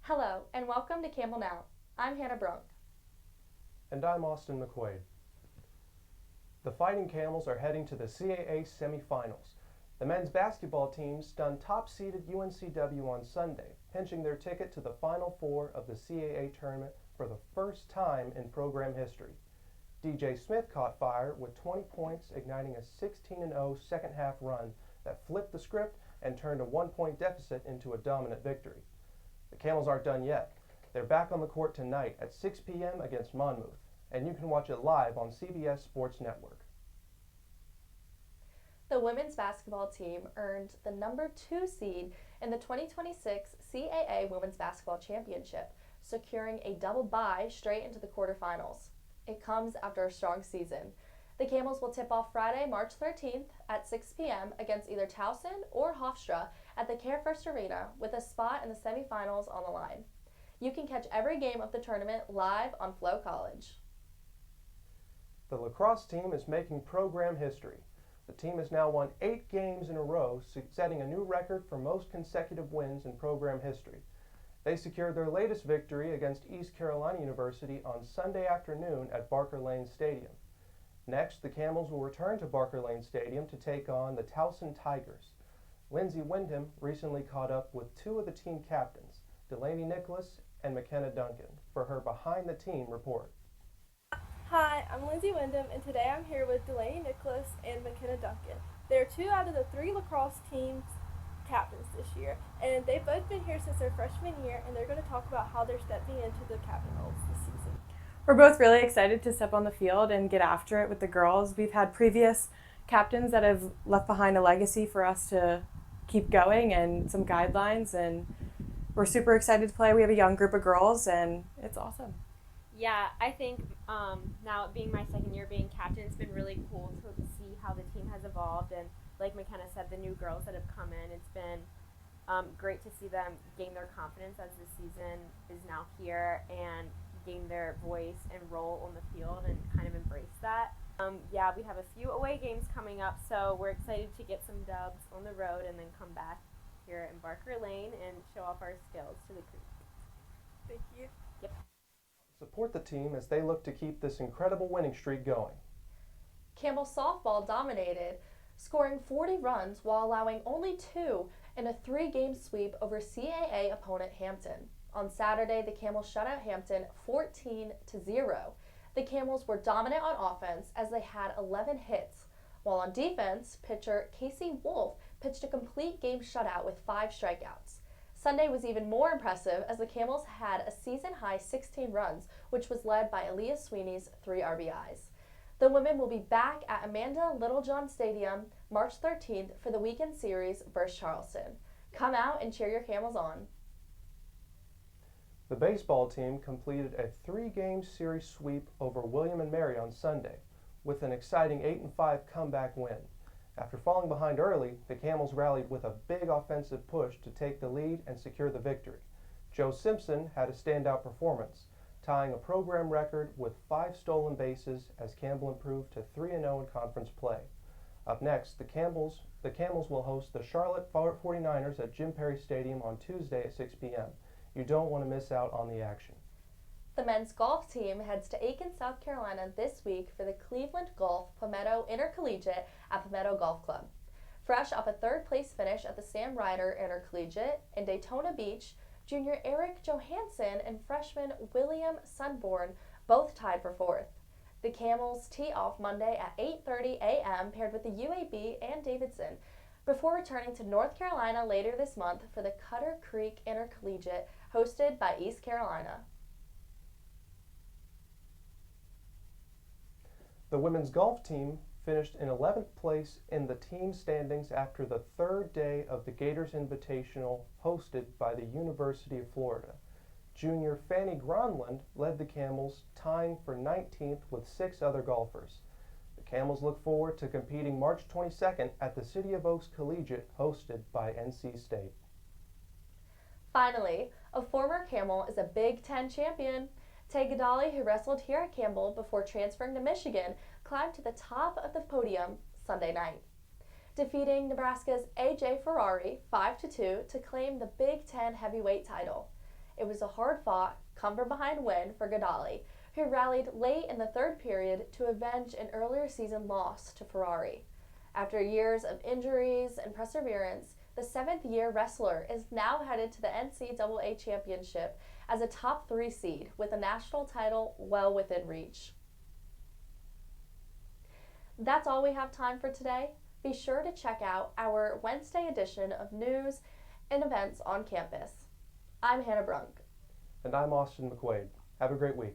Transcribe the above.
Hello, and welcome to Campbell Now. I'm Hannah Brunk. And I'm Austin McQuaid. The Fighting Camels are heading to the CAA semifinals. The men's basketball team stunned top-seeded UNCW on Sunday, pinching their ticket to the Final Four of the CAA Tournament for the first time in program history. DJ Smith caught fire with 20 points, igniting a 16-0 second-half run that flipped the script and turned a one-point deficit into a dominant victory. The Camels aren't done yet. They're back on the court tonight at 6 p.m. against Monmouth, and you can watch it live on CBS Sports Network. The women's basketball team earned the number 2 seed in the 2026 CAA Women's Basketball Championship, securing a double bye straight into the quarterfinals. It comes after a strong season. The Camels will tip off Friday, March 13th at 6 p.m. against either Towson or Hofstra at the Care First Arena, with a spot in the semifinals on the line. You can catch every game of the tournament live on Flow College. The lacrosse team is making program history. The team has now won 8 games in a row, setting a new record for most consecutive wins in program history. They secured their latest victory against East Carolina University on Sunday afternoon at Barker Lane Stadium. Next, the Camels will return to Barker Lane Stadium to take on the Towson Tigers. Lindsay Wyndham recently caught up with 2 of the team captains, Delaney Nicholas and McKenna Duncan, for her Behind the Team report. Hi, I'm Lindsay Wyndham, and today I'm here with Delaney Nicholas and McKenna Duncan. They're 2 out of the 3 lacrosse teams captains this year, and they've both been here since their freshman year, and they're going to talk about how they're stepping into the captain roles this season. We're both really excited to step on the field and get after it with the girls. We've had previous captains that have left behind a legacy for us to keep going and some guidelines, and we're super excited to play. We have a young group of girls, and it's awesome. Yeah, I think now being my second year being captain, it's been really cool to see how the team has evolved. And like McKenna said, the new girls that have come in, it's been great to see them gain their confidence as the season is now here and gain their voice and role on the field and kind of embrace that. Yeah, we have a few away games coming up, so we're excited to get some dubs on the road and then come back here in Barker Lane and show off our skills to the crew. Thank you. Yep. Support the team as they look to keep this incredible winning streak going. Campbell softball dominated, scoring 40 runs while allowing only 2 in a 3-game sweep over CAA opponent Hampton. On Saturday, the Camels shut out Hampton 14-0. The Camels were dominant on offense as they had 11 hits, while on defense, pitcher Casey Wolf pitched a complete game shutout with 5 strikeouts. Sunday was even more impressive as the Camels had a season-high 16 runs, which was led by Aaliyah Sweeney's 3 RBIs. The women will be back at Amanda Littlejohn Stadium March 13th for the weekend series versus Charleston. Come out and cheer your Camels on. The baseball team completed a 3-game series sweep over William & Mary on Sunday, with an exciting 8-5 comeback win. After falling behind early, the Camels rallied with a big offensive push to take the lead and secure the victory. Joe Simpson had a standout performance, tying a program record with 5 stolen bases as Campbell improved to 3-0 in conference play. Up next, the Camels will host the Charlotte 49ers at Jim Perry Stadium on Tuesday at 6 p.m. You don't want to miss out on the action. The men's golf team heads to Aiken, South Carolina this week for the Cleveland Golf Palmetto Intercollegiate at Palmetto Golf Club. Fresh off a 3rd-place finish at the Sam Ryder Intercollegiate in Daytona Beach, junior Eric Johansson and freshman William Sunborn both tied for 4th. The Camels tee off Monday at 8:30 a.m. paired with the UAB and Davidson, before returning to North Carolina later this month for the Cutter Creek Intercollegiate hosted by East Carolina. The women's golf team finished in 11th place in the team standings after the 3rd day of the Gators Invitational hosted by the University of Florida. Junior Fanny Gronlund led the Camels, tying for 19th with 6 other golfers. The Camels look forward to competing March 22nd at the City of Oaks Collegiate hosted by NC State. Finally, a former Camel is a Big Ten champion. Tay Gadali, who wrestled here at Campbell before transferring to Michigan, climbed to the top of the podium Sunday night, defeating Nebraska's A.J. Ferrari 5-2 to claim the Big Ten heavyweight title. It was a hard-fought, come-from-behind win for Godali, who rallied late in the third period to avenge an earlier season loss to Ferrari. After years of injuries and perseverance, the seventh-year wrestler is now headed to the NCAA championship as a top 3 seed with a national title well within reach. That's all we have time for today. Be sure to check out our Wednesday edition of news and events on campus. I'm Hannah Brunk. And I'm Austin McQuaid. Have a great week.